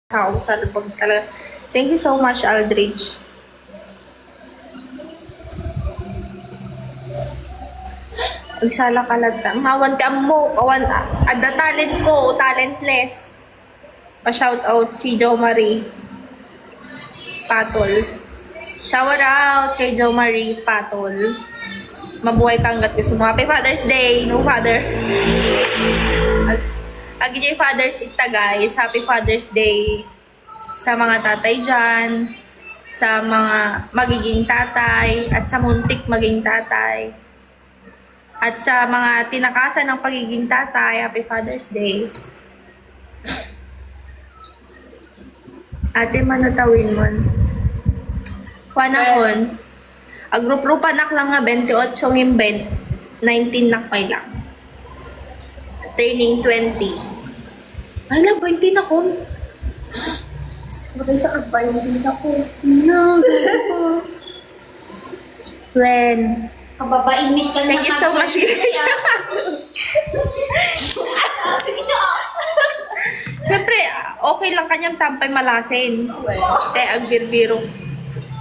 Tao sa lubog talaga. Thank you so much, Aldridge. Agsala ka lang ta. Mawan ka mo. Kawan, ada talent ko. Talentless. Pa-shout out si Jo Marie Patol. Shout out kay Jo Marie Patol. Mabuhay kang gat gusto mo. Happy Father's Day. No father. Agi Father's Ita guys. Happy Father's Day sa mga tatay dyan, sa mga magiging tatay, at sa muntik maging tatay, at sa mga tinakasan ng pagiging tatay. Happy Father's Day. Ate, manatawin mo. Panahon. Agrup-rupa nak lang nga 28 ngimbed, 19 nakpay lang. Turning 20. Ay, 20 na ko. Bakit sa kagbay, hindi ako. No, when? Kababaimik ka na. Thank you so much. Siyempre, okay lang kanyang tampay malasin. Te, agbirbiro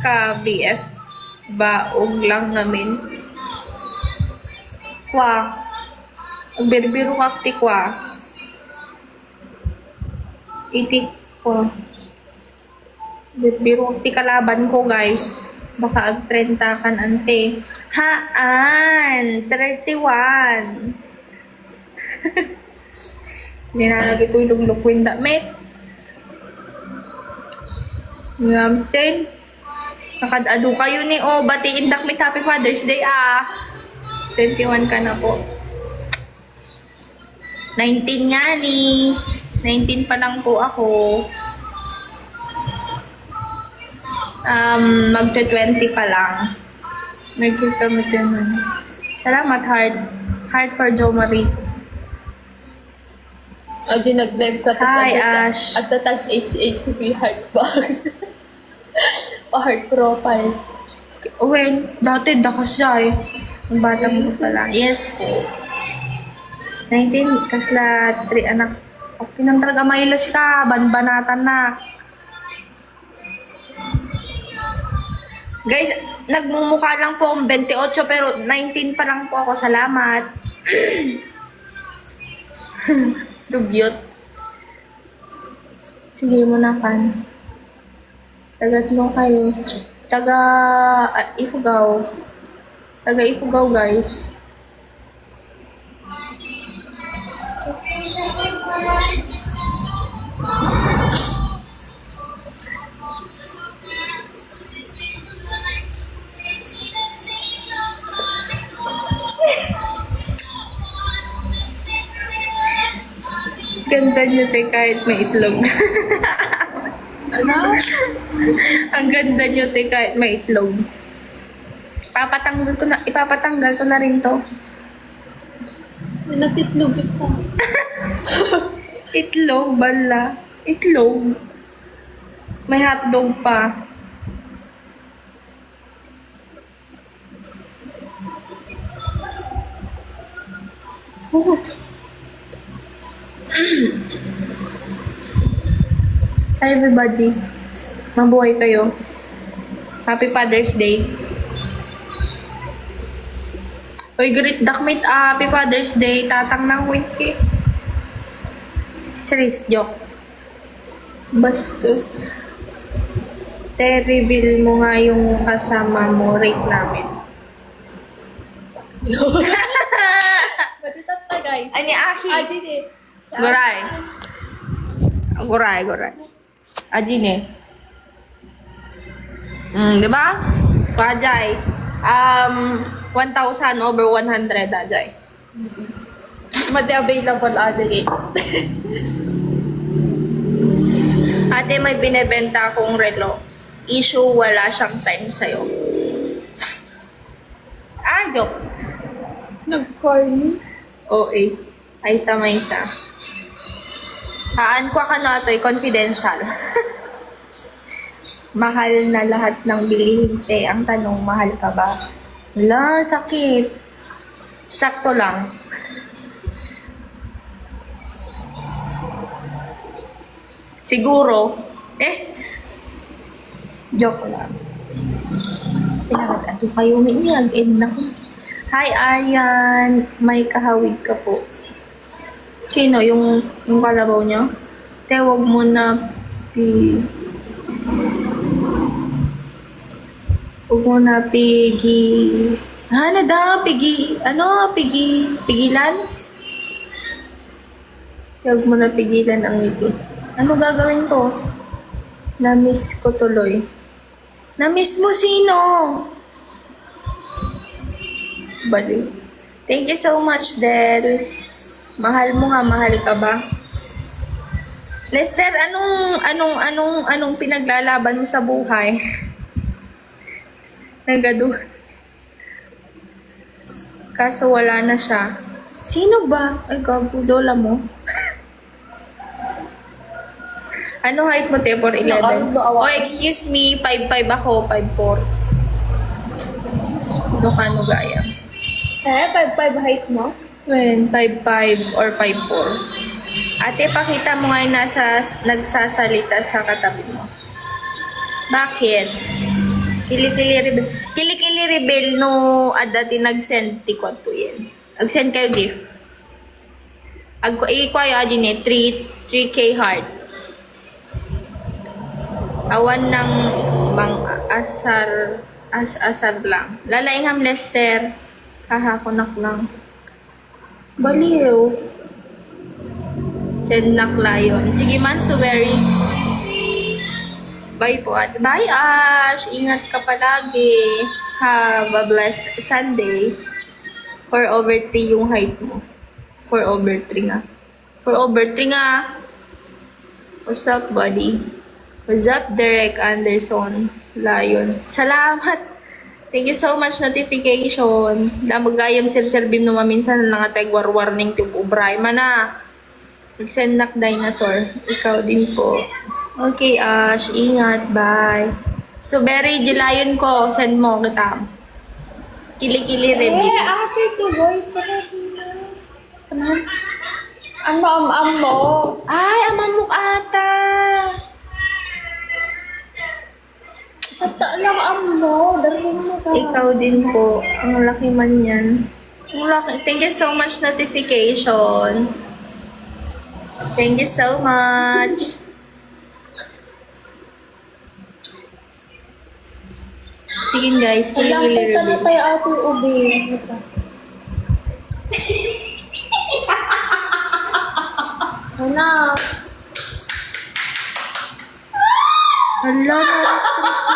ka BF. Baog lang namin. Kwa. Agbirbiro ka ti kwa. Iti kwa. Birbiro ti kalaban ko guys. Baka ag-30 kan ante. Haan! 31! Hindi na lagi ito yung lukwin damit. Ngamten. Nakadado kayo ni O. Batiin dakmit Happy Father's Day 21 ka na po. 19 nga ni. 19 pa lang po ako. Magte-20 pa lang. Nagkita mo din. Salamat, Heart for Jo Marie. Aji nag-live ka Hi, Ash. At tatas HHP heart bag. Heart profile. Well, dati dakas siya eh. Ang bata mo pa lang. Yes po. 19, kasla 3 anak. Okay nang talaga mailas ka. Banbanatan na. Guys, nagmumukha lang po akong 28 pero 19 pa lang po ako. Salamat. Dugyot. Sige mo na kan. Tagat mo kayo. Taga Ifugao. Taga Ifugao guys. Ganda nyo te kahit may itlog. Ano? Ang ganda nyo te kahit may itlog. Ipapatanggal ko na rin to. Natitlog ito. Itlog, bala. Itlog. May hotdog pa. Hi everybody. Mabuhay kayo. Happy Father's Day. Uy, great dakmate. Happy Father's Day. Tatang ng wiki. Serious, joke. Bastos. Reveal mo nga yung kasama mo. Rate namin. Matitat na guys. Ani Ahi. Aji ni. Goray. Goray. Ajine. Di ba? Pajay. 1,000 over 100 ajay. Mati available Aji. Ate, may binebenta akong relo. Issue, wala siyang time sa'yo. Joke. Nag-corny. OA. Ay, tamay siya. Haan ko ka na ito'y confidential. Mahal na lahat ng bilihin, te. Ang tanong, mahal ka ba? Wala, sakit. Sakto lang. Siguro. Joke lang. Pinagad-ado kayo. May nag-end na ko. Hi, Aryan. May kahawig ka po. Sino? Yung kalabaw niya? Tewag mo na huwag mo na ano daw? Pigilan? Huwag mo na pigilan ang ngiti. Ano gagawin ko? Na-miss ko tuloy. Na-miss mo sino? Baliw. Thank you so much, Del. Mahal mo nga, mahal ka ba? Lester, anong pinaglalaban mo sa buhay? Nagado. Kaso wala na siya. Sino ba? Ay, gago, lola mo. Ano height mo, te? 4'11"? Oh, excuse me. 5'5" ako. 5'4". Ano gaya? 5'5" height mo? Well, 5'5" or 5'4". Ate, pakita mo ngayon nagsasalita sa katabi mo. Bakit? Kilikili rebel no adati nag-send ti ko to yan. Nag-send kayo gift. Ikwayo din 3K heart. Awan ng asar lang. Lalaingham Lester. Hahakunak lang. Baliw. Send nak lion. Sige man, Strawberry. Bye po. Bye, Ash. Ingat ka palagi. Have a blessed Sunday. 4/3 yung height mo. 4/3 nga. 4/3 nga. What's up, buddy? What's up, Derek Anderson? Lion. Salamat. Thank you so much notification. Damagayam sir-servim no maminsan lang atay warning tube ubray mana. Mag-send nak dinosaur. Ikaw din po. Okay, Ash. Ingat. Bye. So, very dilayon ko. Send mo kita. Kili-kili review. Ate, to boyfriend na. Taman? Ang mo. Ay, amamok ata. Hata lang ang mo. Darling mo ka. Ikaw din po. Ang laki man yan. Ang laki. Thank you so much notification. Thank you so much. Sige guys, kili-kili Kailangan review. tayo ate ube. Anak. Hala, na-restrict